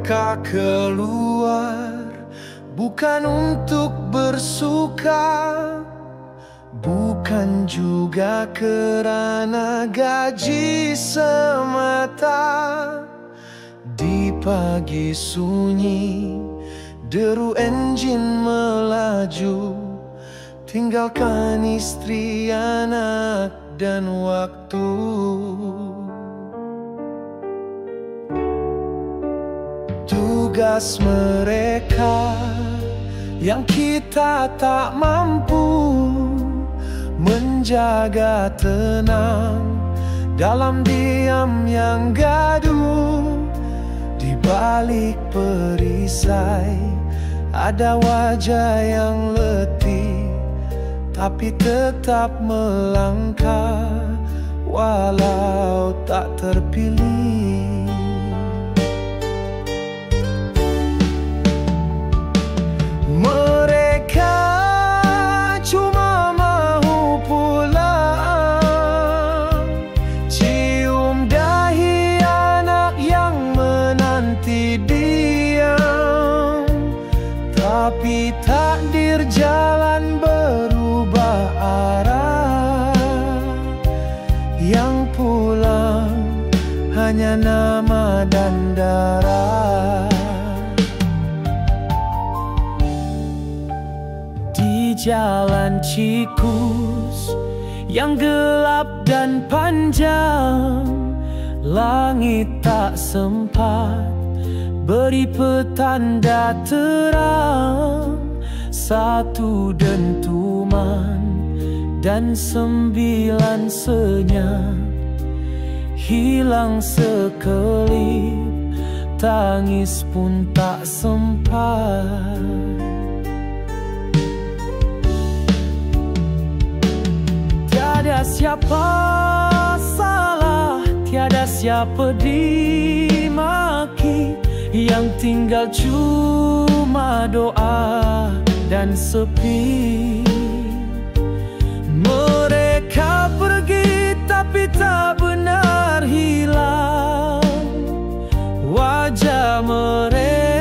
Mereka keluar bukan untuk bersuka, bukan juga kerana gaji semata. Di pagi sunyi, deru enjin melaju, tinggalkan istri, anak, dan waktu. Tugas mereka yang kita tak mampu, menjaga tenang dalam diam yang gaduh. Di balik perisai ada wajah yang letih, tapi tetap melangkah walau tak terpilih. Mereka cuma mahu pulang, cium dahi anak yang menanti diam. Tapi takdir jalan berubah arah, yang pulang hanya nama dan darah. Di jalan Cikus yang gelap dan panjang, langit tak sempat beri petanda terang. Satu dentuman dan 9 senyap, hilang sekelip, tangis pun tak sempat. Tiada siapa salah, tiada siapa dimaki, yang tinggal cuma doa dan sepi. Mereka pergi tapi tak benar hilang, wajah mereka